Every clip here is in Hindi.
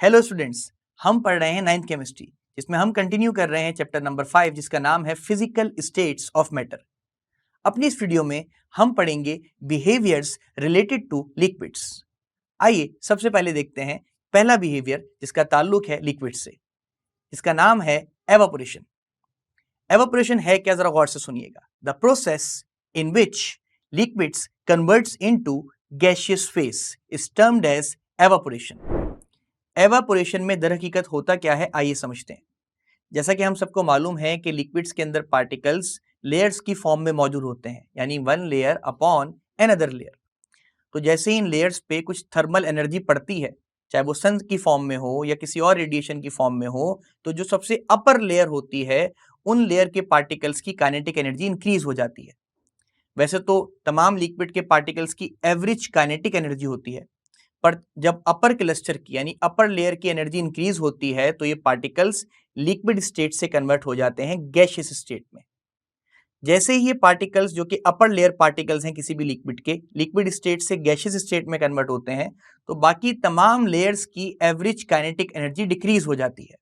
हेलो स्टूडेंट्स, हम पढ़ रहे हैं 9th केमिस्ट्री, जिसमें हम कंटिन्यू कर रहे हैं चैप्टर नंबर 5, जिसका नाम है फिजिकल स्टेट्स ऑफ मैटर। अपनी इस वीडियो में हम पढ़ेंगे बिहेवियर्स रिलेटेड टू लिक्विड्स। आइए सबसे पहले देखते हैं पहला बिहेवियर जिसका ताल्लुक है लिक्विड से, जिसका नाम है एवापोरेशन। एवापोरेशन है क्या, जरा गौर से सुनिएगा। The process in which liquids converts into gaseous phase is termed as evaporation. Evaporation में दरहकीकत होता क्या है, आइए समझते हैं। जैसा कि हम सबको मालूम है कि लिक्विड्स के अंदर पार्टिकल्स लेयर्स की फॉर्म में मौजूद होते हैं, यानी one layer upon another layer. तो जैसे ही इन लेयर्स पे कुछ थर्मल एनर्जी पड़ती है, चाहे वो सन की फॉर्म में हो या किसी और रेडिएशन की फॉर्म में हो, तो जो सबसे अपर लेयर होती है उन लेयर के पार्टिकल्स की काइनेटिक एनर्जी इंक्रीज हो जाती है। वैसे तो तमाम लिक्विड के पार्टिकल्स की एवरेज काइनेटिक एनर्जी होती है, पर जब अपर क्लस्टर की यानी अपर लेयर की एनर्जी इंक्रीज होती है तो ये पार्टिकल्स लिक्विड स्टेट से कन्वर्ट हो जाते हैं गैसियस स्टेट में। जैसे ही ये पार्टिकल्स जो कि अपर लेयर पार्टिकल्स हैं किसी भी लिक्विड के, लिक्विड स्टेट से गैसियस स्टेट में कन्वर्ट होते हैं, तो बाकी तमाम लेयर्स की एवरेज काइनेटिक एनर्जी डिक्रीज हो जाती है।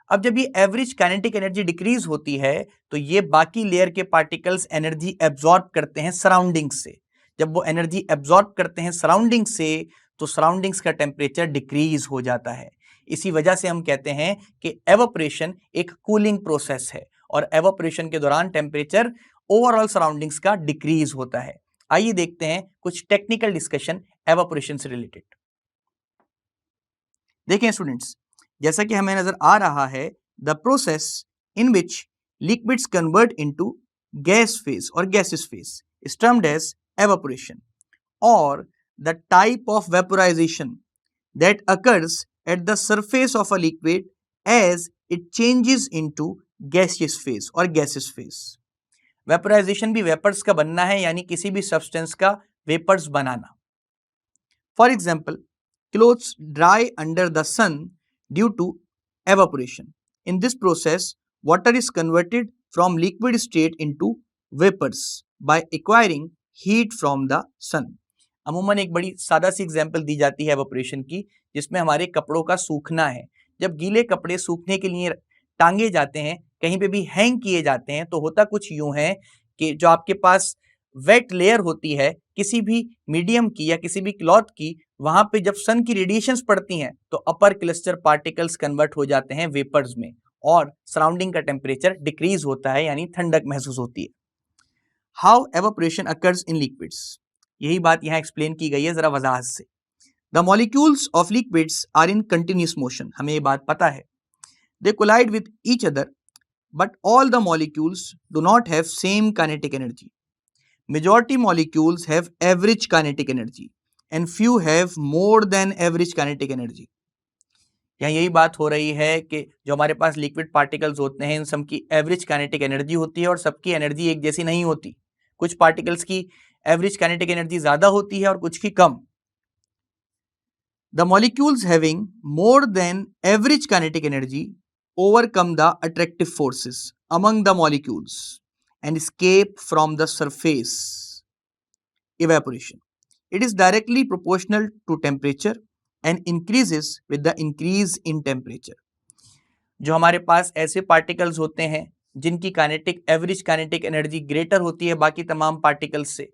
अब जब ये एवरेज काइनेटिक एनर्जी डिक्रीज होती है तो ये बाकी लेयर के पार्टिकल्स एनर्जी एब्जॉर्ब करते हैं सराउंडिंग से। जब वो एनर्जी एब्जॉर्ब करते हैं सराउंडिंग से तो सराउंडिंग्स का टेम्परेचर डिक्रीज हो जाता है। इसी वजह से हम कहते हैं कि एवापोरेशन एक कूलिंग प्रोसेस है और एवापोरेशन के दौरान टेम्परेचर ओवरऑल सराउंडिंग्स का डिक्रीज होता है। आइए देखते हैं कुछ टेक्निकल डिस्कशन एवापोरेशन से रिलेटेड। देखें स्टूडेंट्स, जैसा कि हमें नजर आ रहा है, the process in which liquids convert into gas phase और gaseous phase is termed as evaporation, or the type of vaporization that occurs at the surface of a liquid as it changes into gaseous phase or gaseous phase. Vaporisation भी वेपर्स का बनना है, यानी किसी भी सब्सटेंस का वेपर्स बनाना। For example, clothes dry under the sun due to evaporation. In this process, water is converted from liquid state into vapors by acquiring heat from the sun. अमूमन एक बड़ी सादा सी एग्जांपल दी जाती है एवापोरेशन की, जिसमें हमारे कपड़ों का सूखना है। जब गीले कपड़े सूखने के लिए टांगे जाते हैं, कहीं पे भी हैंग किए जाते हैं, तो होता कुछ यूं है कि जो आपके पास वेट लेयर होती है किसी भी मीडियम की या किसी भी क्लॉथ की, वहां पे जब सन की रेडिएशंस पड़ती हैं तो अपर क्लस्टर पार्टिकल्स कन्वर्ट हो जाते हैं वेपर्स में और सराउंडिंग का टेम्परेचर डिक्रीज होता है, यानी ठंडक महसूस होती है। How evaporation occurs in liquids, यही बात यहां एक्सप्लेन की गई है जरा वजाहत से। The molecules of liquids are in continuous motion, हमें ये बात पता है। They collide with each other but all the molecules do not have same kinetic energy. Majority molecules have average kinetic energy and few have more than average kinetic energy. यहाँ यही बात हो रही है कि जो हमारे पास लिक्विड पार्टिकल्स होते हैं इन सब की एवरेज काइनेटिक एनर्जी होती है और सबकी एनर्जी एक जैसी नहीं होती। कुछ पार्टिकल्स की एवरेज काइनेटिक एनर्जी ज्यादा होती है और कुछ की कम। The molecules having more than average kinetic energy overcome the attractive forces among the molecules and escape from the surface. Evaporation. It is directly proportional to temperature and increases with the increase in temperature. जो हमारे पास ऐसे पार्टिकल्स होते हैं जिनकी kinetic average kinetic energy greater होती है बाकी तमाम पार्टिकल्स से,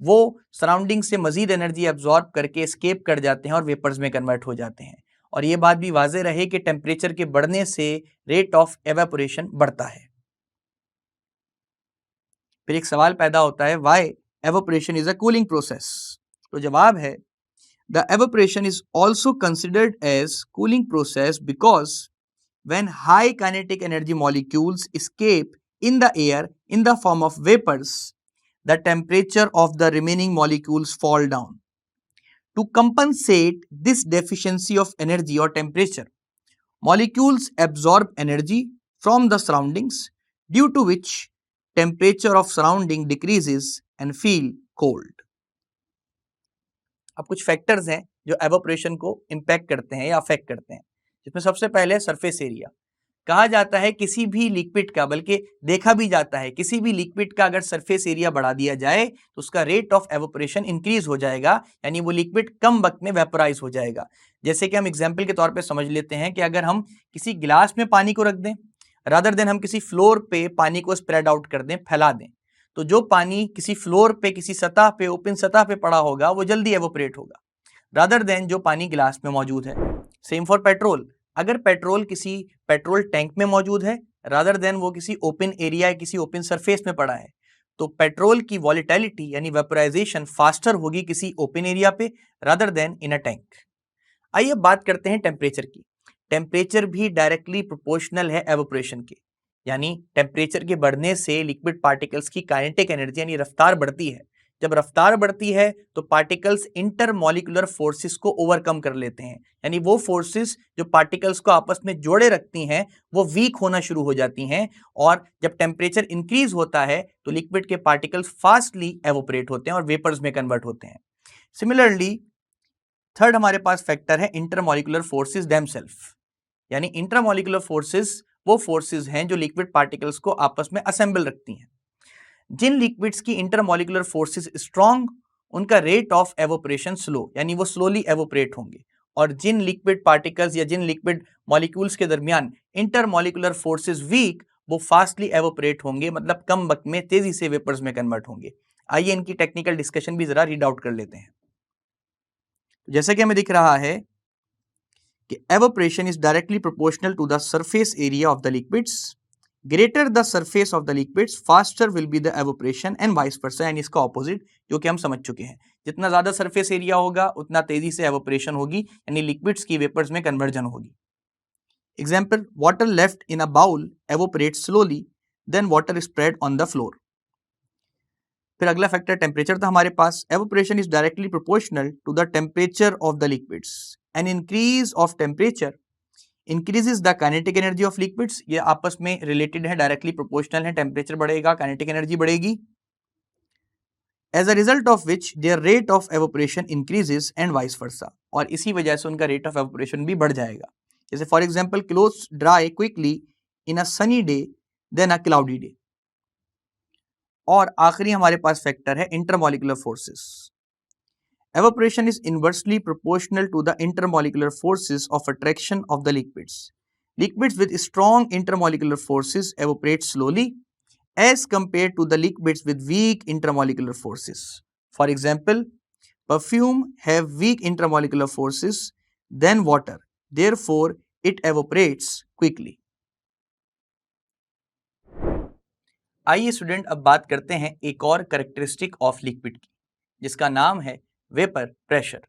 वो सराउंडिंग से मजीद एनर्जी एब्जॉर्ब करके एस्केप कर जाते हैं और वेपर्स में कन्वर्ट हो जाते हैं। और ये बात भी वाजे रहे कि टेम्परेचर के बढ़ने से रेट ऑफ एवेपोरेशन बढ़ता है। फिर एक सवाल पैदा होता है, why evaporation is a cooling process. तो जवाब है, the evaporation is also considered as cooling process because when high kinetic energy molecules escape in the air in the form of vapors, the temperature of the remaining molecules fall down. To compensate this deficiency of energy or temperature, molecules absorb energy from the surroundings, due to which temperature of surrounding decreases and feel cold. अब कुछ फैक्टर्स हैं जो एवापोरेशन को इम्पैक्ट करते हैं या अफेक्ट करते हैं, जिसमें सबसे पहले सरफेस एरिया। कहा जाता है किसी भी लिक्विड का, बल्कि देखा भी जाता है किसी भी लिक्विड का अगर सरफेस एरिया बढ़ा दिया जाए तो उसका रेट ऑफ एवोपरेशन इंक्रीज हो जाएगा, यानी वो लिक्विड कम वक्त में वेपोराइज हो जाएगा। जैसे कि हम एग्जाम्पल के तौर पे समझ लेते हैं कि अगर हम किसी गिलास में पानी को रख दें, रादर देन हम किसी फ्लोर पे पानी को स्प्रेड आउट कर दें, फैला दें, तो जो पानी किसी फ्लोर पे, किसी सतह पे, ओपन सतह पे पड़ा होगा वो जल्दी एवोपरेट होगा रादर देन जो पानी गिलास में मौजूद है। सेम फॉर पेट्रोल, अगर पेट्रोल किसी पेट्रोल टैंक में मौजूद है रादर देन वो किसी ओपन एरिया या किसी ओपन सरफेस में पड़ा है, तो पेट्रोल की वॉलेटिलिटी यानी वेपोराइजेशन फास्टर होगी किसी ओपन एरिया पे rather then in a tank. आइए बात करते हैं टेम्परेचर की। टेम्परेचर भी डायरेक्टली प्रोपोर्शनल है एवोपरेशन के, यानी टेम्परेचर के बढ़ने से लिक्विड पार्टिकल्स की काइनेटिक एनर्जी यानी रफ्तार बढ़ती है। जब रफ्तार बढ़ती है तो पार्टिकल्स इंटरमॉलिक्यूलर फोर्सेस को ओवरकम कर लेते हैं, यानी वो फोर्सेस जो पार्टिकल्स को आपस में जोड़े रखती हैं वो वीक होना शुरू हो जाती हैं, और जब टेम्परेचर इंक्रीज होता है तो लिक्विड के पार्टिकल्स फास्टली एवोपरेट होते हैं और वेपर्स में कन्वर्ट होते हैं। सिमिलरली थर्ड हमारे पास फैक्टर है इंटरमॉलिक्यूलर फोर्सेस देमसेल्फ, यानी इंटरमॉलिक्यूलर फोर्सेस वो फोर्सेस हैं जो लिक्विड पार्टिकल्स को आपस में असेंबल रखती हैं। जिन लिक्विड्स की इंटरमॉलिक्यूलर फोर्सेस स्ट्रॉन्ग, उनका रेट ऑफ एवोपरेशन स्लो, यानी वो स्लोली एवोपरेट होंगे, और जिन लिक्विड पार्टिकल्स या जिन लिक्विड मॉलिक्यूल्स के दरमियान इंटरमॉलिक्यूलर फोर्सेस वीक, वो फास्टली एवोपरेट होंगे, मतलब कम वक्त में तेजी से वेपर्स में कन्वर्ट होंगे। आइए इनकी टेक्निकल डिस्कशन भी जरा रीड आउट कर लेते हैं। जैसे कि हमें दिख रहा है कि evaporation is directly proportional to the surface area of the liquids. Greater the surface of the liquids, faster will be the evaporation and vice versa, यानी इसका ऑपोजिट जो कि हम समझ चुके हैं। जितना ज्यादा सरफेस एरिया होगा उतना तेजी से एवोपरेशन होगी, यानी लिक्विड्स की वेपर्स में कन्वर्जन होगी। Example, water left in a bowl evaporates slowly than water spread on the floor. फिर अगला फैक्टर टेम्परेचर था हमारे पास। Evaporation is directly proportional to the temperature of the liquids. An increase of temperature increases the kinetic energy of liquids. ये आपस में रिलेटेड है, डायरेक्टली प्रोपोर्शनल है। टेम्परेचर बढ़ेगा, काइनेटिक एनर्जी बढ़ेगी। As a result of which their rate of evaporation increases and vice versa, और इसी वजह से उनका रेट ऑफ एवोपरेशन भी बढ़ जाएगा। जैसे for example, clothes dry quickly in a sunny day then a cloudy day. और आखिरी हमारे पास फैक्टर है intermolecular forces. Evaporation is inversely proportional to the intermolecular forces of attraction of the liquids. Liquids with strong intermolecular forces evaporate slowly as compared to the liquids with weak intermolecular forces. For example, perfume have weak intermolecular forces than water. Therefore, it evaporates quickly. आइए स्टूडेंट अब बात करते हैं एक और कैरेक्टरिस्टिक ऑफ लिक्विड की, जिसका नाम है वेपर प्रेशर।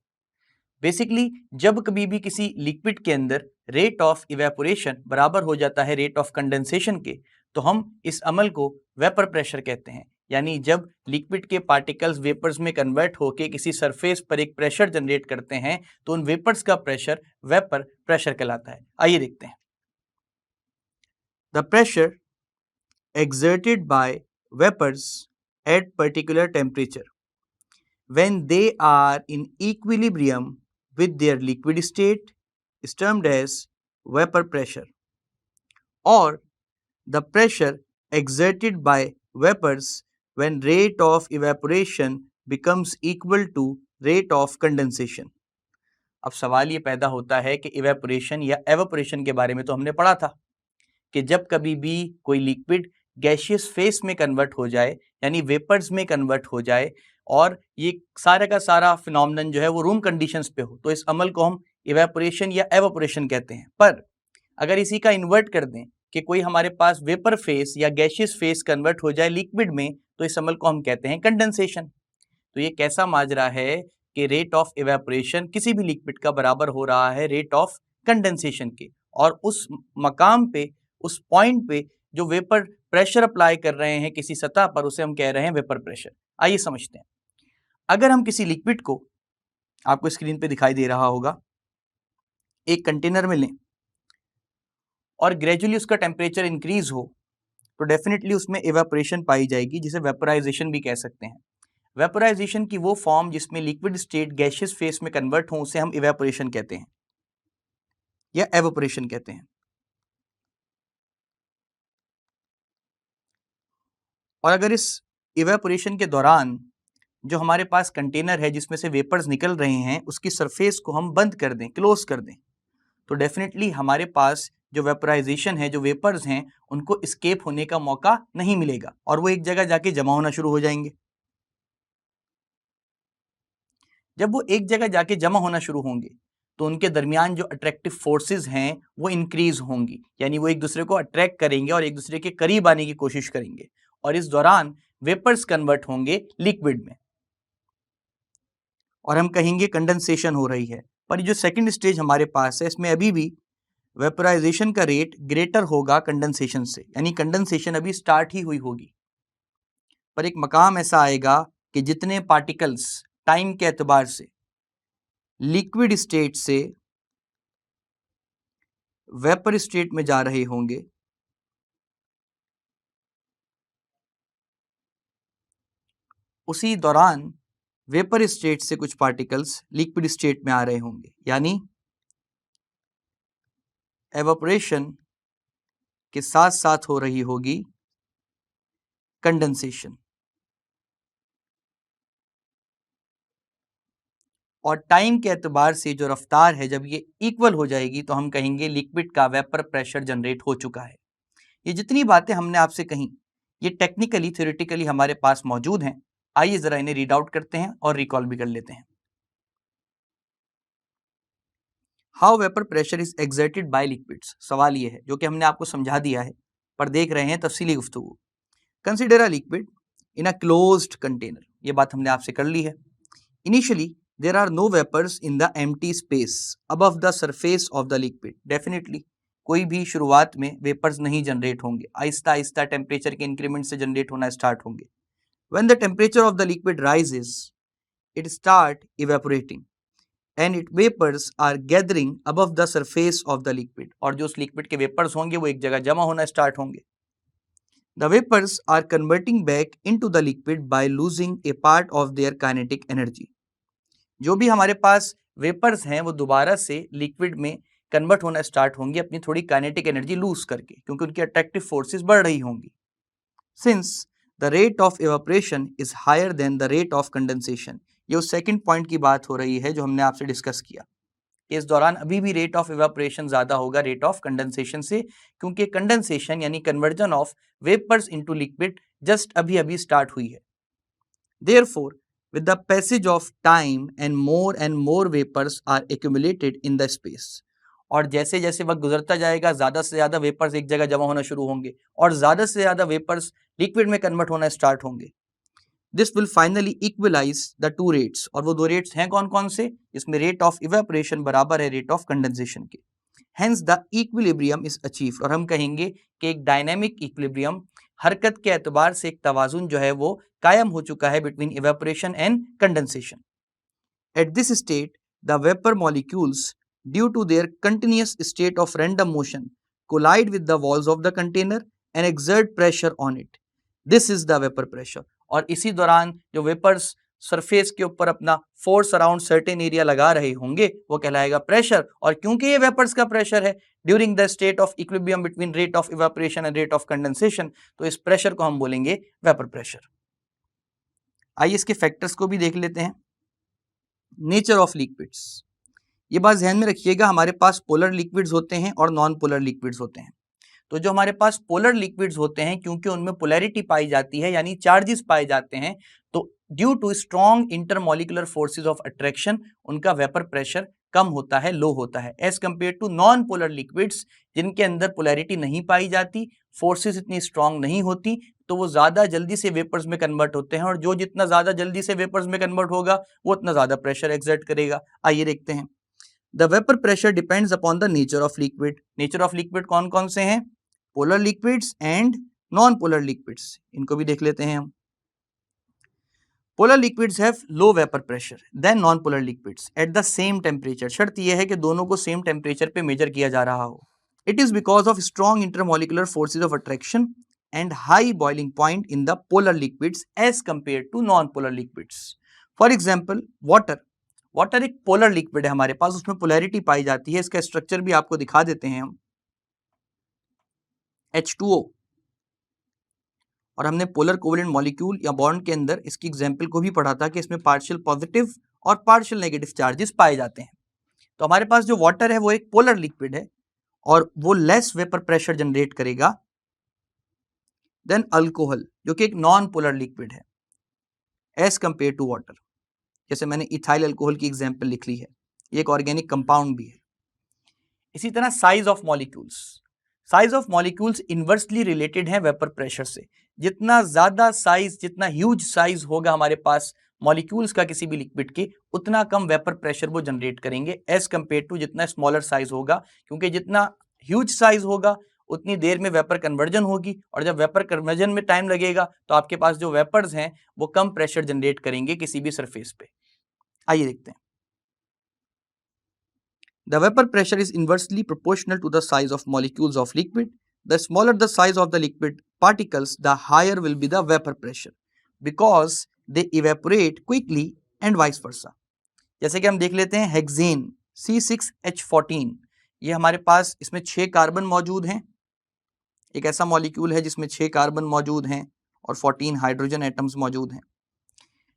बेसिकली जब कभी भी किसी लिक्विड के अंदर रेट ऑफ इवेपोरेशन बराबर हो जाता है रेट ऑफ कंडेंसेशन के, तो हम इस अमल को वेपर प्रेशर कहते हैं। यानी जब लिक्विड के पार्टिकल्स वेपर्स में कन्वर्ट होकर किसी सरफेस पर एक प्रेशर जनरेट करते हैं तो उन वेपर्स का प्रेशर वेपर प्रेशर कहलाता है। आइए देखते हैं। The pressure exerted by vapors at particular temperature when they are in equilibrium with their liquid state is termed as vapor pressure, or the pressure exerted by vapors when rate of evaporation becomes equal to rate of condensation। अब सवाल ये पैदा होता है कि इवेपोरेशन या एवोपोरेशन के बारे में तो हमने पढ़ा था कि जब कभी भी कोई लिक्विड गैशियस फेस में कन्वर्ट हो जाए, यानी वेपर्स में कन्वर्ट हो जाए, और ये सारे का सारा फिनोमिनन जो है वो रूम कंडीशंस पे हो, तो इस अमल को हम इवेपोरेशन या एवोपोरेशन कहते हैं। पर अगर इसी का इन्वर्ट कर दें कि कोई हमारे पास वेपर फेस या गैशियस फेस कन्वर्ट हो जाए लिक्विड में, तो इस अमल को हम कहते हैं कंडेंसेशन। तो ये कैसा माजरा है कि रेट ऑफ इवेपोरेशन किसी भी लिक्विड का बराबर हो रहा है रेट ऑफ कंडेंसेशन के, और उस मकाम पे, उस पॉइंट पे जो वेपर प्रेशर अप्लाई कर रहे हैं किसी सतह पर, उसे हम कह रहे हैं वेपर प्रेशर। आइए समझते हैं। अगर हम किसी लिक्विड को, आपको स्क्रीन पे दिखाई दे रहा होगा, एक कंटेनर में लें और ग्रेजुअली उसका टेम्परेचर इंक्रीज हो, तो डेफिनेटली उसमें इवेपोरेशन पाई जाएगी, जिसे वेपोराइजेशन भी कह सकते हैं। वेपोराइजेशन की वो फॉर्म जिसमें लिक्विड स्टेट गैशियस फेस में कन्वर्ट हो, उसे हम इवेपोरेशन कहते हैं या एवोपोरेशन कहते हैं। और अगर इस इवेपोरेशन के दौरान जो हमारे पास कंटेनर है जिसमें से वेपर्स निकल रहे हैं उसकी सरफेस को हम बंद कर दें, क्लोज कर दें, तो डेफिनेटली हमारे पास जो वेपराइजेशन है, जो वेपर्स हैं, उनको एस्केप होने का मौका नहीं मिलेगा और वो एक जगह जाके जमा होना शुरू हो जाएंगे। जब वो एक जगह जाके जमा होना शुरू होंगे तो उनके दरमियान जो अट्रैक्टिव फोर्सेस हैं वो इंक्रीज होंगी, यानी वो एक दूसरे को अट्रैक्ट करेंगे और एक दूसरे के करीब आने की कोशिश करेंगे और इस दौरान वेपर्स कन्वर्ट होंगे लिक्विड में और हम कहेंगे कंडेंसेशन हो रही है। पर ये जो सेकंड स्टेज हमारे पास है इसमें अभी भी वेपराइजेशन का रेट ग्रेटर होगा कंडेंसेशन से, यानी कंडेंसेशन अभी स्टार्ट ही हुई होगी। पर एक मकाम ऐसा आएगा कि जितने पार्टिकल्स टाइम के एतबार से लिक्विड स्टेट से वेपर स्टेट में जा रहे होंगे, उसी दौरान वेपर स्टेट से कुछ पार्टिकल्स लिक्विड स्टेट में आ रहे होंगे, यानी एवापोरेशन के साथ साथ हो रही होगी कंडेंसेशन। और टाइम के एतबार से जो रफ्तार है जब ये इक्वल हो जाएगी तो हम कहेंगे लिक्विड का वेपर प्रेशर जनरेट हो चुका है। ये जितनी बातें हमने आपसे कही ये टेक्निकली थ्योरेटिकली हमारे पास मौजूद हैं। आइए जरा इन्हें रीड आउट करते हैं और रिकॉल भी कर लेते हैं। How vapour pressure is exerted by liquids, सवाल ये है जो कि हमने आपको समझा दिया है पर देख रहे हैं तफसीली गुफ्तगू। Consider a liquid in a closed container, ये बात हमने आपसे कर ली है। Initially there are no vapors in the empty space above the surface of the liquid. Definitely कोई भी शुरुआत में वेपर्स नहीं जनरेट होंगे, आहिस्ता आहिस्ता टेम्परेचर के इंक्रीमेंट से जनरेट होना स्टार्ट होंगे। When the temperature of the liquid rises, it start evaporating and its vapors are gathering above the surface of the liquid. और जो उस लिक्विड के वेपर्स होंगे वो एक जगह जमा होना स्टार्ट होंगे। The vapors are converting back into the liquid by losing a part of their kinetic energy. जो भी हमारे पास वेपर्स हैं वो दोबारा से लिक्विड में कन्वर्ट होना स्टार्ट होंगे अपनी थोड़ी काइनेटिक एनर्जी लूज करके, क्योंकि उनकी अट्रैक्टिव फोर्सेस बढ़ रही होंगी। Since the rate of evaporation is higher than the rate of condensation, ये उस सेकंड पॉइंट की बात हो रही है जो हमने आपसे डिस्कस किया। इस दौरान अभी भी रेट ऑफ इवेपोरेशन ज्यादा होगा रेट ऑफ कंडेंसेशन से, क्योंकि कंडेंसेशन यानी conversion of vapours into liquid just अभी अभी स्टार्ट हुई है। Therefore with the passage of time and more vapors are accumulated in the space, और जैसे जैसे वक्त गुजरता जाएगा ज्यादा से ज्यादा वेपर्स एक जगह जमा होना शुरू होंगे और ज्यादा से ज्यादा वेपर्स लिक्विड में कन्वर्ट होना स्टार्ट होंगे। This will finally equalise the two rates, और वो दो रेट्स हैं कौन कौन से, इसमें रेट ऑफ इवेपोरेशन बराबर है रेट ऑफ कंडेंसेशन के। Hence the equilibrium is achieved, और हम कहेंगे कि एक डायनेमिक इक्विलिब्रियम, हरकत के एतबार से एक तवाजुन जो है वो कायम हो चुका है between evaporation and condensation. At this state the vapour molecules due to their continuous state of random motion collide with the walls of the container and exert pressure on it, this is the vapour pressure. और इसी दौरान जो वेपर्स सरफेस के ऊपर अपना फोर्स अराउंड सर्टेन एरिया लगा रहे होंगे वो कहलाएगा प्रेशर, और क्योंकि ये वेपर्स का प्रेशर है during the state of equilibrium between rate of evaporation and rate of condensation, तो इस प्रेशर को हम बोलेंगे वेपर प्रेशर। आइए इसके फैक्टर्स को भी देख लेते हैं। नेचर ऑफ लिक्विड्स, ये बात ध्यान में रखिएगा, हमारे पास पोलर लिक्विड्स होते हैं और नॉन पोलर लिक्विड्स होते हैं। तो जो हमारे पास पोलर लिक्विड्स होते हैं क्योंकि उनमें पोलैरिटी पाई जाती है यानी चार्जेस पाए जाते हैं, तो due to strong intermolecular forces of attraction उनका वेपर प्रेशर कम होता है, लो होता है, as compare to non polar liquids जिनके अंदर पोलैरिटी नहीं पाई जाती, फोर्सेस इतनी स्ट्रॉन्ग नहीं होती, तो वो ज्यादा जल्दी से वेपर्स में कन्वर्ट होते हैं, और जो जितना ज्यादा जल्दी से वेपर्स में कन्वर्ट होगा वो उतना ज्यादा प्रेशर एक्सर्ट करेगा। आइए देखते हैं। The vapour pressure depends upon the nature of liquid. Nature of liquid कौन कौन से हैं, polar liquids and non polar liquids, इनको भी देख लेते हैं हम। Polar liquids have low vapour pressure than non polar liquids at the same temperature, शर्त यह है कि दोनों को सेम टेम्परेचर पे मेजर किया जा रहा हो। It is because of strong intermolecular forces of attraction and high boiling point in the polar liquids as compare to non polar liquids. For example water, water एक पोलर लिक्विड है हमारे पास, उसमें पोलैरिटी पाई जाती है, इसका स्ट्रक्चर भी आपको दिखा देते हैं हम। H2O, और हमने पोलर कोवेलेंट मॉलिक्यूल या बॉन्ड के अंदर इसकी एग्जाम्पल को भी पढ़ा था कि इसमें पार्शियल पॉजिटिव और पार्शियल नेगेटिव चार्जेस पाए जाते हैं। तो हमारे पास जो वाटर है वो एक पोलर लिक्विड है और वो लेस वेपर प्रेशर जनरेट करेगा देन अल्कोहल, जो कि एक नॉन पोलर लिक्विड है एज कंपेयर टू वाटर। जैसे मैंने इथाइल अल्कोहल की एग्जाम्पल लिख ली है, ये एक ऑर्गेनिक कंपाउंड भी है। इसी तरह size of molecules, size of molecules inversely related है वेपर प्रेशर से। जितना ज्यादा साइज, जितना ह्यूज साइज होगा हमारे पास मॉलिक्यूल्स का किसी भी लिक्विड के, उतना कम वेपर प्रेशर वो जनरेट करेंगे एज कंपेयर टू जितना स्मॉलर साइज होगा, क्योंकि जितना ह्यूज साइज होगा उतनी देर में वेपर कन्वर्जन होगी, और जब वेपर कन्वर्जन में टाइम लगेगा तो आपके पास जो वेपर्स हैं वो कम प्रेशर जनरेट करेंगे किसी भी सरफेस पे। आइए देखते हैं। The vapor pressure is inversely proportional to the size of molecules of liquid. The smaller the size of the liquid particles, the higher will be the vapor pressure because they evaporate quickly and vice versa. जैसे कि हम देख लेते हैं हेक्सेन C6H14, ये हमारे पास इसमें 6 कार्बन मौजूद हैं। एक ऐसा मॉलिक्यूल है जिसमें 6 कार्बन मौजूद हैं और 14 हाइड्रोजन एटम्स मौजूद हैं।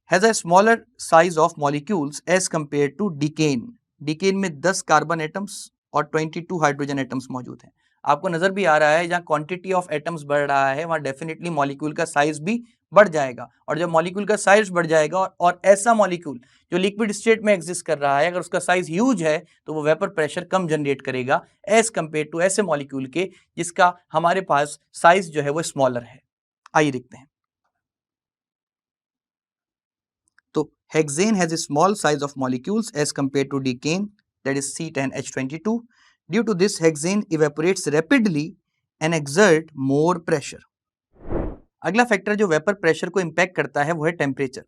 Has a smaller size of molecules as compared to डिकेन। डिकेन में 10 कार्बन एटम्स और 22 हाइड्रोजन एटम्स मौजूद हैं। आपको नजर भी आ रहा है जहां क्वांटिटी ऑफ एटम्स बढ़ रहा है वहां डेफिनेटली मॉलिक्यूल का साइज भी बढ़ जाएगा, और जब मॉलिक्यूल का साइज बढ़ जाएगा और ऐसा मॉलिक्यूल जो लिक्विड स्टेट में एग्जिस्ट कर रहा है, अगर उसका साइज ह्यूज है तो वो वेपर प्रेशर कम जनरेट करेगा एज कंपेयर टू ऐसे मॉलिक्यूल के जिसका हमारे पास साइज जो है वो स्मॉलर है। आइए देखते हैं। तो hexane has a small size of molecules as compared to decane, that is C10H22. Due to this, hexane evaporates rapidly and exert more pressure. अगला फैक्टर जो वेपर प्रेशर को इम्पैक्ट करता है वो है टेम्परेचर।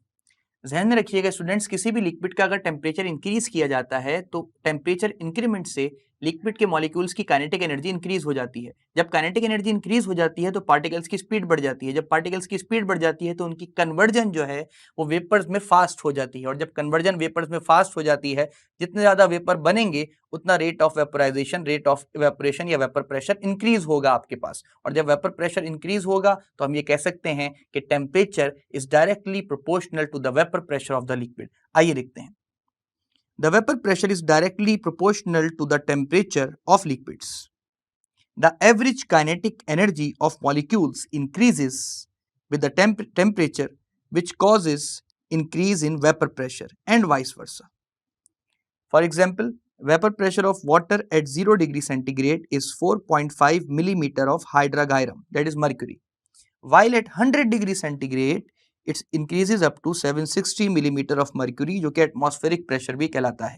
ध्यान में रखिएगा स्टूडेंट्स, किसी भी लिक्विड का अगर टेम्परेचर इंक्रीज किया जाता है तो टेम्परेचर इंक्रीमेंट से लिक्विड के मॉलिक्यूल्स की काइनेटिक एनर्जी इंक्रीज हो जाती है। जब काइनेटिक एनर्जी इंक्रीज हो जाती है तो पार्टिकल्स की स्पीड बढ़ जाती है। जब पार्टिकल्स की स्पीड बढ़ जाती है तो उनकी कन्वर्जन जो है वो वेपर्स में फास्ट हो जाती है, और जब कन्वर्जन वेपर्स में फास्ट हो जाती है, जितने ज्यादा वेपर बनेंगे उतना rate of vaporisation, rate of evaporation या वेपर प्रेशर इंक्रीज होगा आपके पास। और जब वेपर प्रेशर इंक्रीज होगा तो हम ये कह सकते हैं कि temperature is directly proportional to the vapour pressure of the liquid. आइए देखते हैं। The vapor pressure is directly proportional to the temperature of liquids. The average kinetic energy of molecules increases with the temperature, which causes increase in vapor pressure and vice versa. For example, vapor pressure of water at 0 degree centigrade is 4.5 millimeter of hydrogyrum, that is mercury, while at 100 degree centigrade it's increases up to 760 millimetre of mercury, जो कि एटमॉस्फेरिक प्रेशर भी कहलाता है।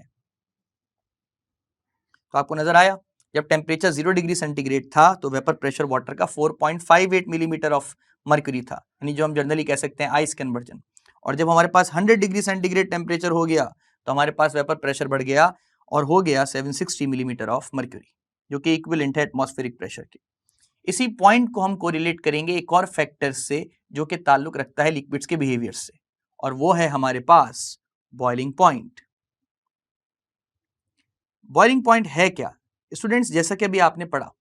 तो आपको नजर आया, जब टेम्परेचर 0 डिग्री सेंटीग्रेड था तो वेपर प्रेशर वाटर का 4.58 मिलीमीटर ऑफ मर्क्यूरी था, यानी जो हम जनरली कह सकते हैं आइस कन्वर्जन। और जब हमारे पास 100 डिग्री सेंटीग्रेड टेम्परेचर हो गया तो हमारे पास वेपर प्रेशर बढ़ गया और हो गया 760 मिलीमीटर ऑफ मर्क्यूरी, जो कि इक्विवेलेंट है एटमॉस्फेरिक प्रेशर के। इसी पॉइंट को हम कोरिलेट करेंगे एक और फैक्टर से जो कि ताल्लुक रखता है लिक्विड्स के बिहेवियर से, और वो है हमारे पास बॉइलिंग पॉइंट। बॉइलिंग पॉइंट है क्या स्टूडेंट्स? जैसा कि अभी आपने पढ़ा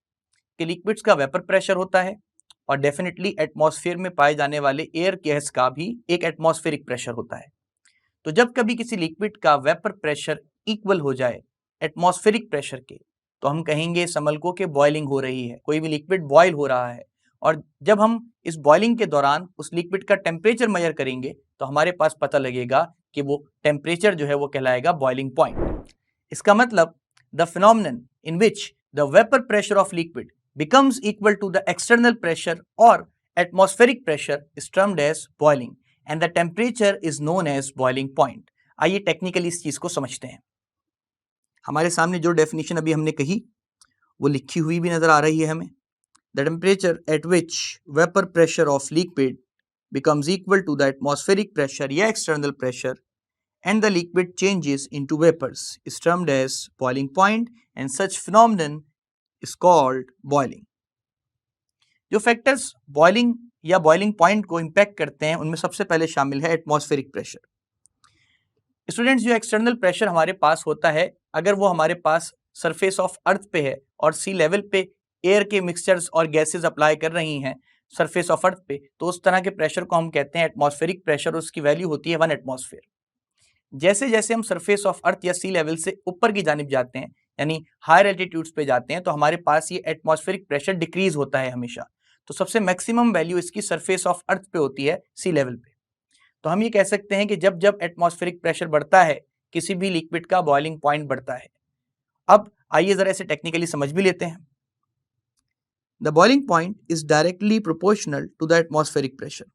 कि लिक्विड्स का वेपर प्रेशर होता है और डेफिनेटली एटमॉस्फेयर में पाए जाने वाले एयर गैस का भी एक एटमॉस्फेरिक प्रेशर होता है। तो जब कभी किसी लिक्विड का वेपर प्रेशर इक्वल हो जाए एटमॉस्फेरिक प्रेशर के तो हम कहेंगे समझ को कि बॉइलिंग हो रही है, कोई भी लिक्विड बॉयल हो रहा है। और जब हम इस बॉइलिंग के दौरान उस लिक्विड का टेम्परेचर मेजर करेंगे तो हमारे पास पता लगेगा कि वो टेम्परेचर जो है वो कहलाएगा बॉइलिंग पॉइंट। इसका मतलब the phenomenon in which the vapour pressure of liquid becomes equal to the external pressure or atmospheric pressure is termed as boiling and the temperature is known as boiling point. आइए टेक्निकली इस चीज को समझते हैं। हमारे सामने जो डेफिनेशन अभी हमने कही वो लिखी हुई भी नजर आ रही है हमें। The temperature at which vapor pressure of liquid becomes equal to the atmospheric pressure या external pressure and the liquid changes into vapors is termed as boiling point and such phenomenon is called boiling. जो फैक्टर्स बॉइलिंग या बॉइलिंग पॉइंट को इम्पैक्ट करते हैं उनमें सबसे पहले शामिल है एटमॉस्फेरिक प्रेशर। स्टूडेंट्स, जो एक्सटर्नल प्रेशर हमारे पास होता है अगर वो हमारे पास सरफेस ऑफ अर्थ पे है और सी लेवल पे एयर के मिक्सचर्स और गैसेस अप्लाई कर रही हैं, सरफेस ऑफ अर्थ पे, तो उस तरह के प्रेशर को हम कहते हैं एटमॉस्फेरिक प्रेशर, उसकी वैल्यू होती है 1 एटमॉस्फेयर। जैसे जैसे हम सरफेस ऑफ अर्थ या सी लेवल से ऊपर की जानिब जाते हैं, यानी हायर एल्टीट्यूड्स पे जाते हैं, तो हमारे पास ये एटमॉस्फेरिक प्रेशर डिक्रीज होता है हमेशा। तो सबसे मैक्सिमम वैल्यू इसकी सरफेस ऑफ अर्थ पे होती है, सी लेवल पे। तो हम ये कह सकते हैं कि जब जब एटमॉस्फेरिक प्रेशर बढ़ता है, किसी भी लिक्विड का बॉइलिंग पॉइंट बढ़ता है। अब आइए जरा इसे टेक्निकली समझ भी लेते हैं। The boiling point is directly proportional to the atmospheric pressure.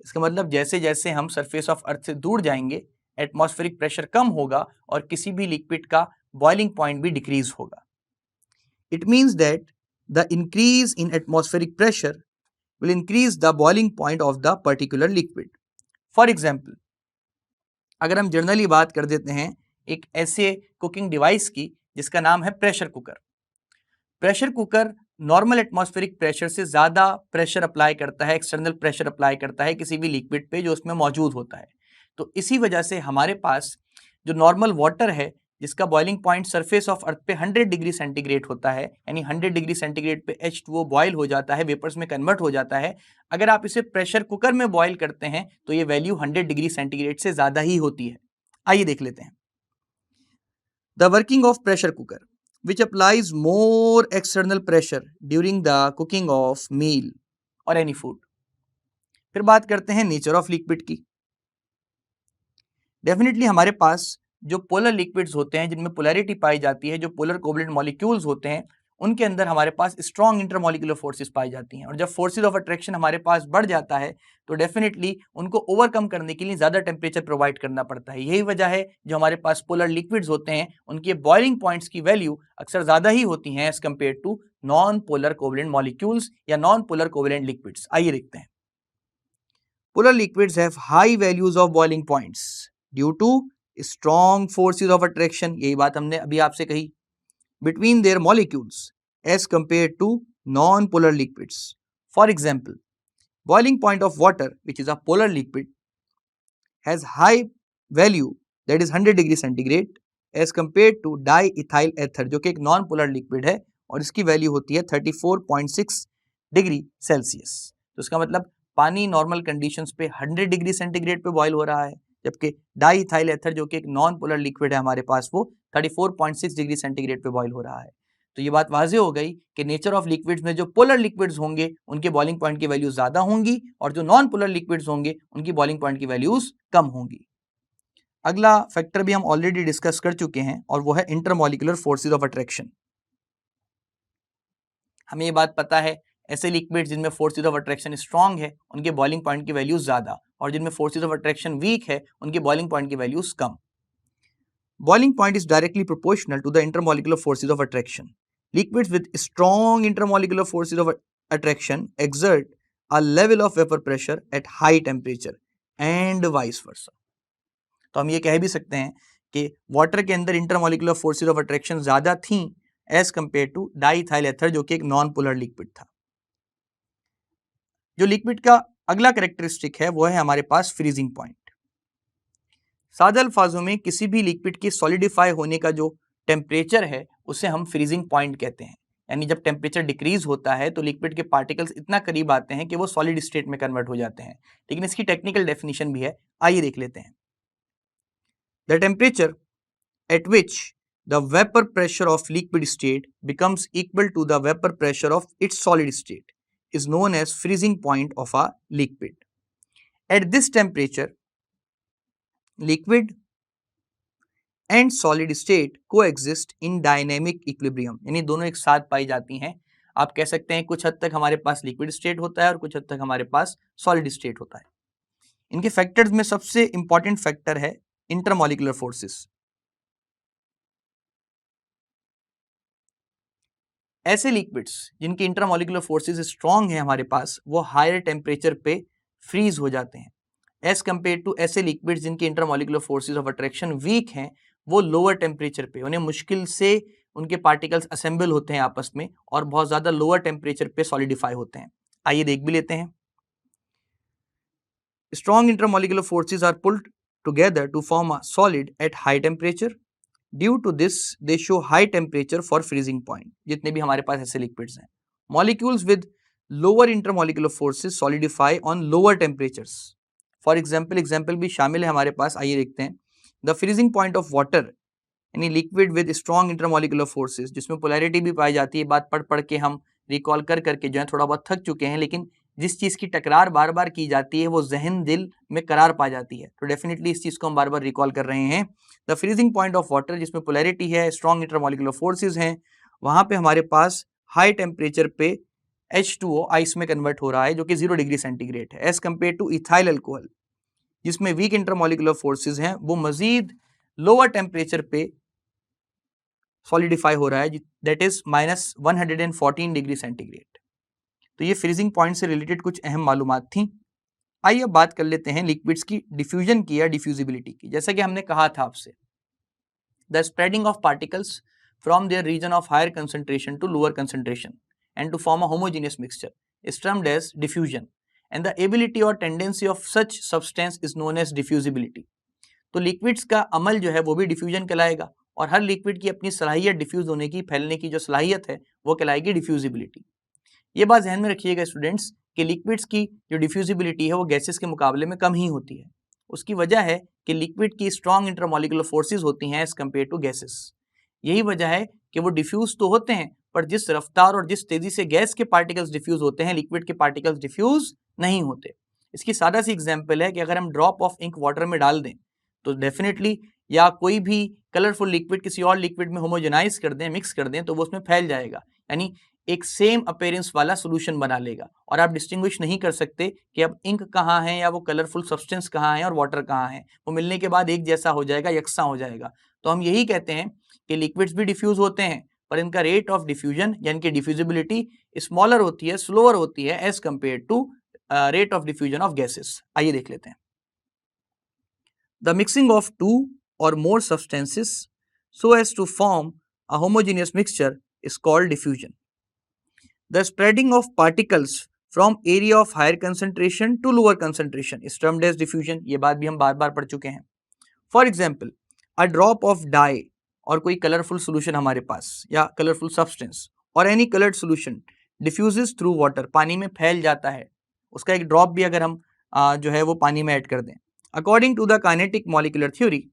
इसका मतलब जैसे जैसे हम सरफेस ऑफ अर्थ से दूर जाएंगे, एटमॉस्फेरिक प्रेशर कम होगा और किसी भी लिक्विड का बॉइलिंग पॉइंट भी डिक्रीज होगा। It means that the increase in atmospheric pressure will increase the boiling point of the particular liquid. For example, अगर हम जनरली बात कर देते हैं एक ऐसे कुकिंग डिवाइस की जिसका नाम है pressure cooker. Pressure cooker normal atmospheric pressure से ज़्यादा प्रेशर अप्लाई करता है, एक्सटर्नल प्रेशर अप्लाई करता है किसी भी लिक्विड पे जो उसमें मौजूद होता है। तो इसी वजह से हमारे पास जो नॉर्मल वाटर है, जिसका boiling point surface of earth पे 100 डिग्री सेंटीग्रेड होता है, यानी 100 डिग्री सेंटीग्रेड पे H2O बॉयल हो जाता है, वेपर्स में कन्वर्ट हो जाता है। अगर आप इसे प्रेशर कुकर में बॉयल करते हैं तो ये वैल्यू 100 डिग्री सेंटीग्रेड से ज़्यादा ही होती है। आइए देख लेते हैं। The working of pressure cooker which applies more external pressure during the cooking of meal or any food. फिर बात करते हैं नेचर ऑफ लिक्विड की। डेफिनेटली हमारे पास जो पोलर लिक्विड्स होते हैं, जिनमें पोलैरिटी पाई जाती है, जो पोलर कोवलेंट मॉलिक्यूल्स होते हैं, उनके अंदर हमारे पास स्ट्रॉन्ग इंटरमॉलिक्यूलर फोर्सेस पाई जाती हैं। और जब फोर्सेस ऑफ अट्रैक्शन हमारे पास बढ़ जाता है तो डेफिनेटली उनको ओवरकम करने के लिए ज़्यादा टेम्परेचर प्रोवाइड करना पड़ता है। यही वजह है जो हमारे पास पोलर लिक्विड्स होते हैं उनके बॉइलिंग पॉइंट्स की वैल्यू अक्सर ज़्यादा ही होती हैं as compare to non polar covalent molecules या नॉन पोलर कोवलेंट लिक्विड्स। आइए देखते हैं। Polar liquids have high values of boiling points due to strong forces of attraction, यही बात हमने अभी आपसे कही, between their molecules as compared to non-polar liquids. For example, boiling point of water, which is a polar liquid, has high value, that is 100 degree centigrade, as compared to diethyl ether, जो कि एक नॉन पोलर लिक्विड है और इसकी वैल्यू होती है 34.6 डिग्री सेल्सियस। तो इसका मतलब पानी नॉर्मल कंडीशंस पे 100 डिग्री सेंटीग्रेड पे बॉयल हो रहा है, जबकि डाइथाइल एथर जो कि एक नॉन पोलर लिक्विड है हमारे पास, वो 34.6 डिग्री सेंटीग्रेड पे बॉयल हो रहा है। तो ये बात वाज़ेह हो गई कि नेचर ऑफ लिक्विड्स में जो पोलर लिक्विड्स होंगे उनके बॉइलिंग पॉइंट की वैल्यूज ज़्यादा होंगी और जो नॉन पोलर लिक्विड्स होंगे उनकी बॉइलिंग पॉइंट की वैल्यूज कम होंगी। अगला फैक्टर भी हम ऑलरेडी डिस्कस कर चुके हैं और वो है इंटरमॉलिक्यूलर फोर्सेस ऑफ अट्रैक्शन। हमें ये बात पता है ऐसे लिक्विड्स जिनमें फोर्सेस ऑफ अट्रैक्शन स्ट्रॉन्ग है उनके बॉइलिंग पॉइंट की वैल्यूज ज़्यादा, और जिनमें फोर्सेस ऑफ अट्रैक्शन वीक है उनके बॉइलिंग पॉइंट की values come. Boiling point is directly proportional to the intermolecular forces of attraction. Liquids with strong intermolecular forces of attraction exert a level of vapor pressure at high temperature and vice versa. तो हम ये कह भी सकते हैं कि वाटर के अंदर इंटरमॉलिक्यूलर फोर्सेस ऑफ अट्रैक्शन ज़्यादा थी एज कम्पेयर टू डाइथाइल एथर जो कि एक नॉन पोलर लिक्विड था। जो लिक्विड का अगला कैरेक्टरिस्टिक है वो है हमारे पास फ्रीजिंग पॉइंट। सादे अल्फाजों में किसी भी लिक्विड की सॉलिडिफाई होने का जो टेम्परेचर है उसे हम फ्रीजिंग पॉइंट कहते हैं। यानी जब टेम्परेचर डिक्रीज होता है तो लिक्विड के पार्टिकल्स इतना करीब आते हैं कि वो सॉलिड स्टेट में कन्वर्ट हो जाते हैं। लेकिन इसकी टेक्निकल डेफिनेशन भी है, आइए देख लेते हैं। The temperature at which the vapour pressure of liquid state becomes equal to the vapour pressure of its solid state is known as freezing point of a liquid. At this temperature liquid and solid state coexist in dynamic equilibrium, यानी दोनों एक साथ पाई जाती हैं। आप कह सकते हैं कुछ हद तक हमारे पास लिक्विड स्टेट होता है और कुछ हद तक हमारे पास सॉलिड स्टेट होता है। इनके फैक्टर्स में सबसे इंपॉर्टेंट फैक्टर है इंटरमॉलिक्यूलर फोर्सेस। ऐसे लिक्विड्स जिनकी इंटरमॉलिक्यूलर फोर्सेस स्ट्रॉन्ग है हमारे पास, वो हायर टेम्परेचर पे फ्रीज हो जाते हैं एज कम्पेयर टू ऐसे लिक्विड्स जिनके intermolecular forces of attraction weak हैं, वो लोअर टेम्परेचर पे, उन्हें मुश्किल से उनके पार्टिकल्स असेंबल होते हैं आपस में और बहुत ज़्यादा लोअर टेम्परेचर पे सॉलिडिफाई होते हैं। आइए देख भी लेते हैं। Strong intermolecular forces are pulled together to form a solid at high temperature. Due to this they show high temperature for freezing point. जितने भी हमारे पास ऐसे लिक्विड्स हैं, molecules with lower intermolecular forces solidify on lower temperatures. For example भी शामिल है हमारे पास, आइए देखते हैं। The freezing point of water यानी liquid with strong intermolecular forces, जिसमें पोलैरिटी भी पाई जाती है। बात पढ़ पढ़ के हम रिकॉल कर करके जो है थोड़ा बहुत थक चुके हैं, लेकिन जिस चीज़ की टकरार बार बार की जाती है वो जहन दिल में करार पा जाती है, तो डेफिनेटली इस चीज़ को हम बार बार रिकॉल कर रहे हैं। The freezing point of water, जिसमें पोलैरिटी है, स्ट्रॉन्ग इंटरमोलिकुलर फोर्सेज हैं, वहाँ पे हमारे पास हाई टेम्परेचर पे H2O आइस में कन्वर्ट हो रहा है, जो कि 0 डिग्री सेंटीग्रेड है, as compare to ethyl alcohol जिसमें वीक इंटरमोलिकुलर फोर्सेज हैं, वो मजीद लोअर टेम्परेचर पे सॉलिडिफाई हो रहा है, दैट इज -114 डिग्री सेंटीग्रेड। तो ये फ्रीजिंग पॉइंट से रिलेटेड कुछ अहम मालूमात थी। आइए अब बात कर लेते हैं लिक्विड्स की डिफ्यूजन की या डिफ्यूजिबिलिटी की। जैसा कि हमने कहा था आपसे, the spreading of particles from their region of higher concentration to lower concentration and to form a homogeneous mixture is termed as diffusion, and the ability or tendency of such substance is known as diffusibility. तो लिक्विड्स का अमल जो है वो भी डिफ्यूजन कहलाएगा, और हर लिक्विड की अपनी सलाहियत डिफ्यूज होने की, फैलने की जो सलाहियत है वो कहलाएगी डिफ्यूजिबिलिटी। ये बात ध्यान में रखिएगा स्टूडेंट्स कि लिक्विड्स की जो डिफ्यूजिबिलिटी है वो गैसेस के मुकाबले में कम ही होती है। उसकी वजह है कि लिक्विड की स्ट्रॉन्ग इंटरमोलिकुलर फोर्सेज होती हैं एज कम्पेयर टू गैसेस। यही वजह है कि वो डिफ्यूज तो होते हैं, पर जिस रफ्तार और जिस तेजी से गैस के पार्टिकल्स डिफ्यूज होते हैं, लिक्विड के पार्टिकल्स डिफ्यूज नहीं होते। इसकी सादा सी एग्जांपल है कि अगर हम ड्रॉप ऑफ इंक वाटर में डाल दें तो डेफिनेटली, या कोई भी कलरफुल लिक्विड किसी और लिक्विड में होमोजेनाइज कर दें, मिक्स कर दें, तो वो उसमें फैल जाएगा, यानी एक सेम अपीयरेंस वाला सोल्यूशन बना लेगा, और आप डिस्टिंग्विश नहीं कर सकते कि अब इंक कहाँ है या वो कलरफुल सब्सटेंस कहाँ है और वाटर कहाँ है। वो मिलने के बाद एक जैसा हो जाएगा, यकसा हो जाएगा। तो हम यही कहते हैं कि लिक्विड्स भी डिफ्यूज होते हैं, पर इनका रेट ऑफ डिफ्यूजन यानी कि डिफ्यूजिबिलिटी स्मॉलर होती है, स्लोअर होती है as compare to rate of diffusion of gases. आइए देख लेते हैं। The mixing of two or more substances so as to form a homogeneous mixture is called diffusion. The spreading of particles from area of higher concentration to lower concentration is termed as diffusion. ये बात भी हम बार बार पढ़ चुके हैं। For example, a drop of dye और कोई कलरफुल सोल्यूशन हमारे पास या कलरफुल सब्सटेंस और any coloured solution diffuses through water, पानी में फैल जाता है। उसका एक ड्रॉप भी अगर हम जो है वो पानी में ऐड कर दें। According to the kinetic molecular theory,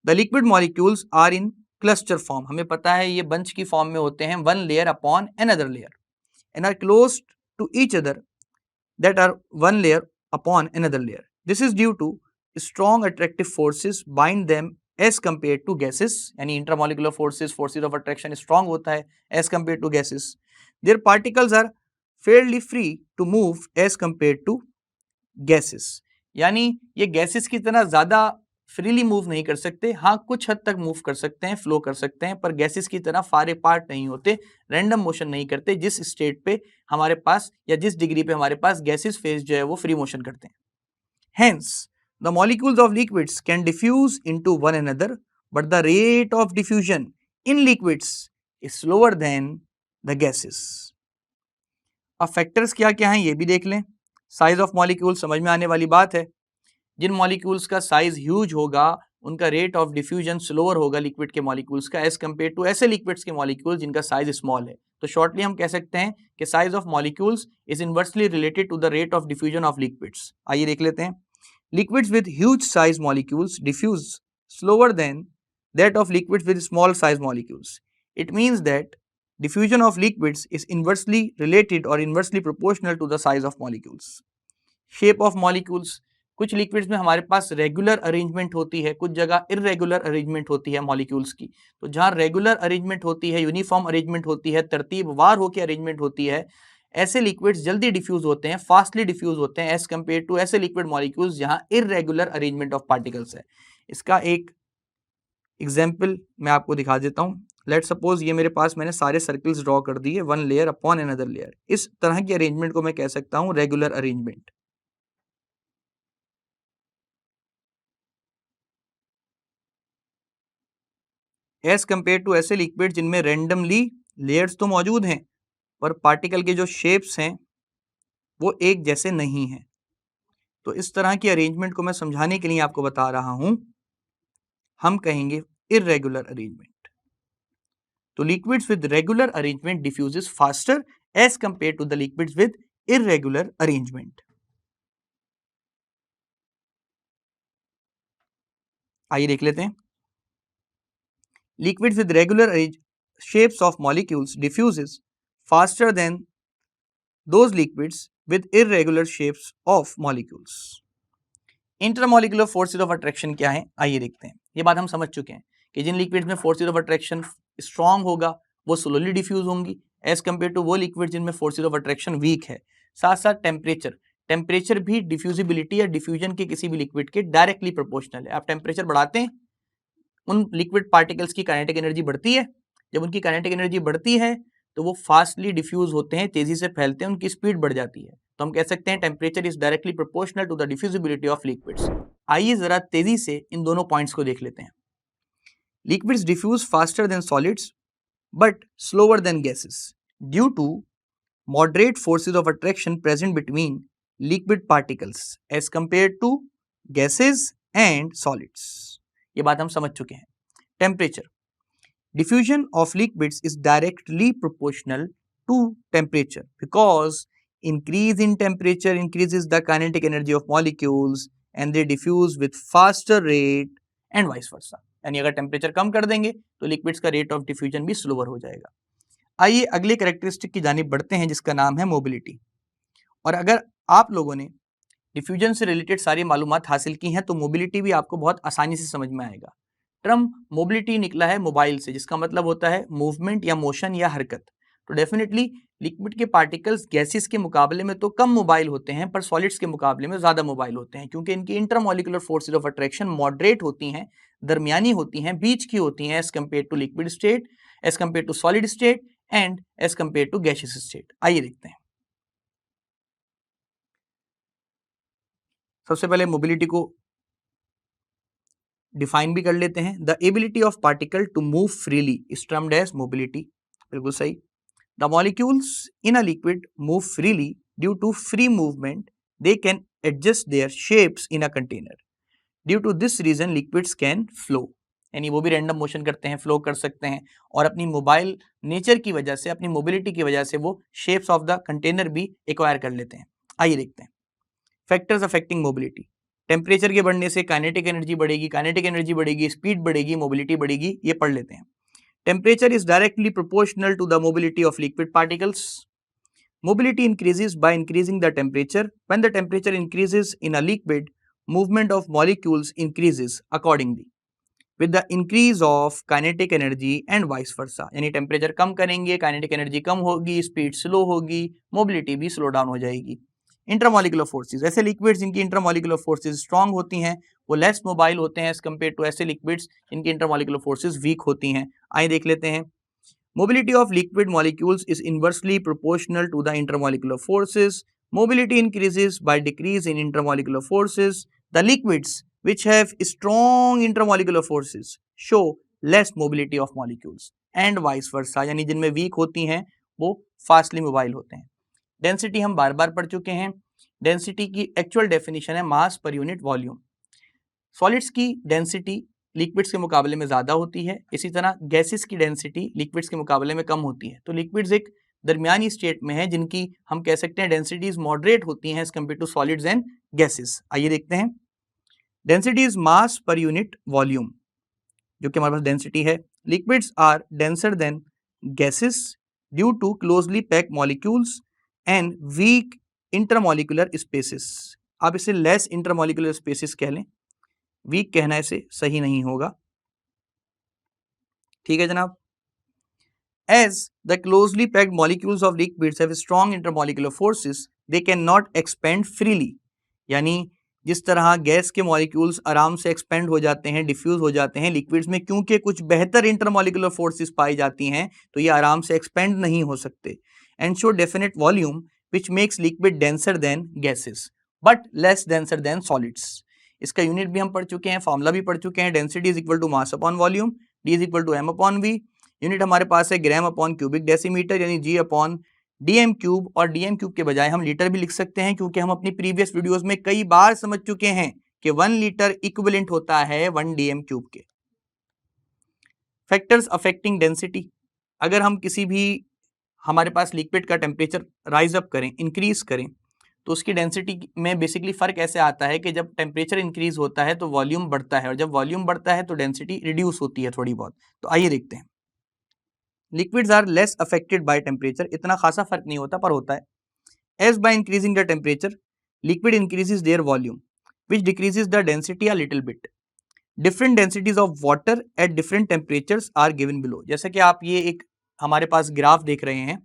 the liquid molecules are in cluster form. हमें पता है ये बंच की फॉर्म में होते हैं, one layer upon another layer, and are close to each other that are one layer upon another layer. This is due to strong attractive forces bind them as compared to gases, यानी intermolecular forces of attraction strong होता है as compared to gases. Their particles are fairly free to move as compared to gases. यानी ये gases की तरह ज़्यादा फ्रीली मूव नहीं कर सकते, हाँ कुछ हद तक मूव कर सकते हैं, फ्लो कर सकते हैं, पर गैसेस की तरह फार अपार्ट नहीं होते, रैंडम मोशन नहीं करते, जिस स्टेट पे हमारे पास या जिस डिग्री पे हमारे पास गैसेस फेज जो है वो फ्री मोशन करते हैं। Hence, the molecules of liquids can diffuse into one another, but the rate of diffusion in liquids is slower than the gases. अब फैक्टर्स क्या क्या हैं ये भी देख लें। साइज ऑफ मॉलिक्यूल समझ में आने वाली बात है। जिन मॉलिक्यूल्स का साइज ह्यूज होगा उनका रेट ऑफ डिफ्यूजन स्लोअर होगा लिक्विड के मॉलिक्यूल्स का एज कम्पेयर टू ऐसे लिक्विड्स के मॉलिक्यूल्स जिनका साइज स्मॉल है। तो शॉर्टली हम कह सकते हैं कि size of molecules is inversely related to the rate of diffusion of liquids. आइए देख लेते हैं। Liquids with huge size molecules diffuse slower than that of liquids with small size molecules. It means that diffusion of liquids is inversely related or inversely proportional to the size of molecules. Shape of molecules, कुछ लिक्विड्स में हमारे पास रेगुलर अरेंजमेंट होती है, कुछ जगह इरेगुलर अरेंजमेंट होती है मॉलिक्यूल्स की। तो जहाँ रेगुलर अरेंजमेंट होती है, यूनिफॉर्म अरेंजमेंट होती है, तरतीबवार होकर अरेंजमेंट होती है, ऐसे लिक्विड्स जल्दी डिफ्यूज होते हैं, फास्टली डिफ्यूज होते हैं एज कम्पेयर टू ऐसे लिक्विड मॉलिक्यूल्स जहाँ इरेगुलर अरेंजमेंट ऑफ पार्टिकल्स है। इसका एक एग्जाम्पल मैं आपको दिखा देता हूँ। लेट सपोज ये मेरे पास मैंने सारे सर्कल्स ड्रॉ कर दिए, one layer upon another layer. इस तरह की अरेंजमेंट को मैं कह सकता हूँ regular arrangement. As compare to ऐसे लिक्विड जिनमें रेंडमली लेयर्स तो मौजूद हैं पर पार्टिकल के जो शेप्स हैं वो एक जैसे नहीं हैं। तो इस तरह की अरेंजमेंट को मैं समझाने के लिए आपको बता रहा हूं, हम कहेंगे इरेगुलर अरेंजमेंट। तो liquids with regular arrangement diffuses faster as compared to the liquids with irregular arrangement. आइए देख लेते हैं. Liquids with regular shapes of molecules diffuses faster than those liquids with irregular shapes of molecules. Intermolecular forces of attraction क्या है, आइए देखते हैं. ये बात हम समझ चुके हैं कि जिन लिक्विड्स में फोर्सेज ऑफ अट्रैक्शन स्ट्रांग होगा वो स्लोली डिफ्यूज होंगी एज कम्पेयर टू वो लिक्विड जिनमें फोर्सेज ऑफ अट्रैक्शन वीक है. साथ साथ टेम्परेचर भी डिफ्यूजिबिलिटी या डिफ्यूजन के किसी भी लिक्विड के डायरेक्टली प्रोपोर्शनल है. आप टेम्परेचर बढ़ाते हैं उन लिक्विड पार्टिकल्स की काइनेटिक एनर्जी बढ़ती है. जब उनकी काइनेटिक एनर्जी बढ़ती है तो वो फास्टली डिफ्यूज होते हैं, तेजी से फैलते हैं, उनकी स्पीड बढ़ जाती है. तो हम कह सकते हैं temperature is directly proportional to the diffusibility of liquids. आइए जरा तेजी से इन दोनों पॉइंट्स को देख लेते हैं. Liquids diffuse faster than solids but slower than gases due to moderate forces of attraction present between liquid particles as compared to gases and solids. ये बात हम समझ चुके हैं. Temperature. Diffusion of liquids is directly proportional to temperature because increase in temperature increases the kinetic energy of molecules and they diffuse with faster rate and vice versa. यानी अगर टेम्परेचर कम कर देंगे तो लिक्विड्स का रेट ऑफ डिफ्यूजन भी स्लोअर हो जाएगा. आइए अगले कैरेक्टरिस्टिक की जानिब बढ़ते हैं जिसका नाम है मोबिलिटी. और अगर आप लोगों ने डिफ्यूजन से रिलेटेड सारी मालूमात हासिल की हैं तो मोबिलिटी भी आपको बहुत आसानी से समझ में आएगा. टर्म मोबिलिटी निकला है मोबाइल से, जिसका मतलब होता है मूवमेंट या मोशन या हरकत. तो डेफिनेटली लिक्विड के पार्टिकल्स गैसेस के मुकाबले में तो कम मोबाइल होते हैं पर सॉलिड्स के मुकाबले में ज़्यादा मोबाइल होते हैं क्योंकि इनकी intermolecular forces of attraction moderate होती हैं, दरमियानी होती हैं, बीच की होती हैं as compare to liquid state, as compare to solid state and as compare to gaseous state. आइए देखते हैं. सबसे पहले मोबिलिटी को डिफाइन भी कर लेते हैं. The ability of particle to move freely is termed as mobility. बिल्कुल सही. The molecules in a liquid move freely due to free movement. They can adjust their shapes in a container. Due to this reason liquids can flow. यानी वो भी रैंडम मोशन करते हैं, फ्लो कर सकते हैं और अपनी मोबाइल नेचर की वजह से, अपनी मोबिलिटी की वजह से वो शेप्स ऑफ द कंटेनर भी एक्वायर कर लेते हैं. आइए देखते हैं. Factors affecting mobility. टेम्परेचर के बढ़ने से काइनेटिक एनर्जी बढ़ेगी, काइनेटिक एनर्जी बढ़ेगी, स्पीड बढ़ेगी, मोबिलिटी बढ़ेगी. ये पढ़ लेते हैं. Temperature is directly proportional to the mobility of liquid particles. Mobility increases by increasing the temperature. When the temperature increases in a liquid, movement of molecules increases accordingly with the increase of kinetic energy and vice versa. यानी टेम्परेचर कम करेंगे, काइनेटिक एनर्जी कम होगी, स्पीड स्लो होगी, मोबिलिटी भी स्लो डाउन हो जाएगी. Intermolecular forces. ऐसे लिक्विड्स जिनकी इंटरमोलिकुलर फोर्सेज स्ट्रांग होती हैं वो लेस मोबाइल होते हैं एज कम्पेयर टू ऐसे लिक्विड्स जिनकी इंटरमोलिकुलर फोर्सेज वीक होती हैं. आइए देख लेते हैं. Mobility of liquid molecules is inversely proportional to the intermolecular forces. Mobility increases by decrease in intermolecular forces. The liquids which have strong intermolecular forces show less mobility of molecules and vice versa. यानी जिनमें weak होती हैं वो fastly mobile होते हैं. Density हम बार बार पढ़ चुके हैं. Density की actual definition है mass per unit volume. Solids की density लिक्विड्स के मुकाबले में ज़्यादा होती है, इसी तरह गैसेस की डेंसिटी लिक्विड्स के मुकाबले में कम होती है. तो लिक्विड्स एक दरमियानी स्टेट में है जिनकी हम कह सकते हैं डेंसिटीज मॉडरेट होती हैं as compare to solids and gases. आइए देखते हैं. Density is mass per unit volume, जो कि हमारे पास डेंसिटी है. Liquids are denser than gases due to closely packed molecules and weak intermolecular spaces. आप इसे लेस इंटरमॉलिकुलर स्पेसिस कह लें, वीक कहना इसे सही नहीं होगा. ठीक है जनाब. As the closely packed molecules of liquids have strong intermolecular forces, they cannot expand freely. यानी जिस तरह गैस के मॉलिक्यूल्स आराम से एक्सपेंड हो जाते हैं, डिफ्यूज हो जाते हैं, लिक्विड्स में क्योंकि कुछ बेहतर इंटरमॉलिकुलर फोर्सेस पाई जाती हैं तो ये आराम से एक्सपेंड नहीं हो सकते. And show definite volume which makes liquid denser than gases but less denser then solids. इसका यूनिट भी हम पढ़ चुके हैं, फॉर्मूला भी पढ़ चुके हैं. Density is equal to mass upon volume, D is equal to M upon V. Unit हमारे पास है ग्राम अपॉन क्यूबिक डेसीमीटर यानी G upon D M cube. और डी एम क्यूब के बजाय हम लीटर भी लिख सकते हैं क्योंकि हम अपनी प्रीवियस वीडियोस में कई बार समझ चुके हैं कि 1 लीटर इक्विवेलेंट होता है 1 डी एम क्यूब के. Factors affecting density. अगर हम किसी भी हमारे पास लिक्विड का टेम्परेचर राइज अप करें, इंक्रीज करें, तो उसकी डेंसिटी में बेसिकली फ़र्क ऐसे आता है कि जब टेम्परेचर इंक्रीज होता है तो वॉल्यूम बढ़ता है, और जब वॉल्यूम बढ़ता है तो डेंसिटी रिड्यूस होती है थोड़ी बहुत। तो आइए देखते हैं। Liquids are less affected by temperature, इतना खासा फर्क नहीं होता पर होता है। As by increasing the temperature liquid increases their volume which decreases the density a little bit. Different densities of water at different temperatures are given below. जैसे कि आप ये एक हमारे पास ग्राफ देख रहे हैं,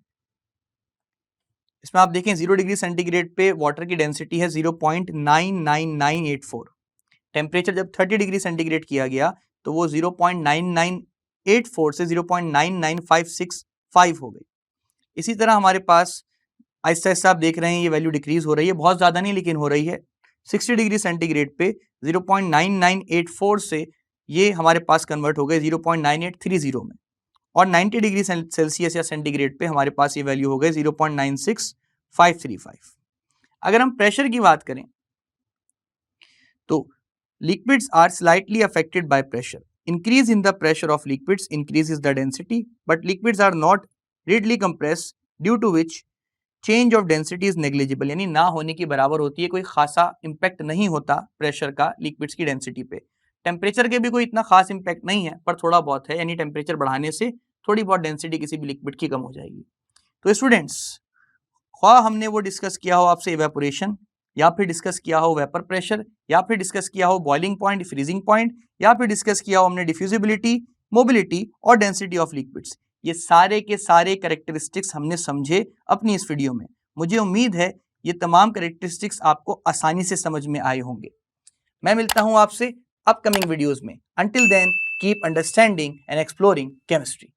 इसमें आप देखें 0 डिग्री सेंटीग्रेड पे वाटर की डेंसिटी है 0.99984। टेम्परेचर जब 30 डिग्री सेंटीग्रेड किया गया तो वो 0.9984 से 0.99565 हो गई। इसी तरह हमारे पास आहिस्ता आहिस्ता आप देख रहे हैं ये वैल्यू डिक्रीज हो रही है, बहुत ज़्यादा नहीं लेकिन हो रही है। 60 डिग्री सेंटीग्रेड पे 0.9984 से ये हमारे पास कन्वर्ट हो गए 0.9830 में, और 90 डिग्री सेल्सियस या सेंटीग्रेड पे हमारे पास ये वैल्यू हो गए 0.96535। अगर हम प्रेशर की बात करें तो liquids are slightly affected by pressure. Increase in the pressure of liquids increases the density, but liquids are not readily compressed, due to which change of density is negligible. यानी ना होने की बराबर होती है, कोई खासा इम्पैक्ट नहीं होता प्रेशर का लिक्विड्स की डेंसिटी पे। टेम्परेचर के भी कोई इतना खास इम्पैक्ट नहीं है, पर थोड़ा बहुत है, यानी टेम्परेचर बढ़ाने से थोड़ी बहुत डेंसिटी किसी भी लिक्विड की कम हो जाएगी। तो स्टूडेंट्स, ख्वाह हमने वो डिस्कस किया हो आपसे इवेपोरेशन, या फिर डिस्कस किया हो वेपर प्रेशर, या फिर डिस्कस किया हो बॉइलिंग पॉइंट, फ्रीजिंग पॉइंट, या फिर डिस्कस किया हो हमने डिफ्यूजिबिलिटी, मोबिलिटी और डेंसिटी ऑफ लिक्विड्स, ये सारे के सारे कैरेक्टरिस्टिक्स हमने समझे अपनी इस वीडियो में। मुझे उम्मीद है ये तमाम कैरेक्टरिस्टिक्स आपको आसानी से समझ में आए होंगे। मैं मिलता हूं आपसे अपकमिंग वीडियोस में। Until then keep understanding and exploring chemistry.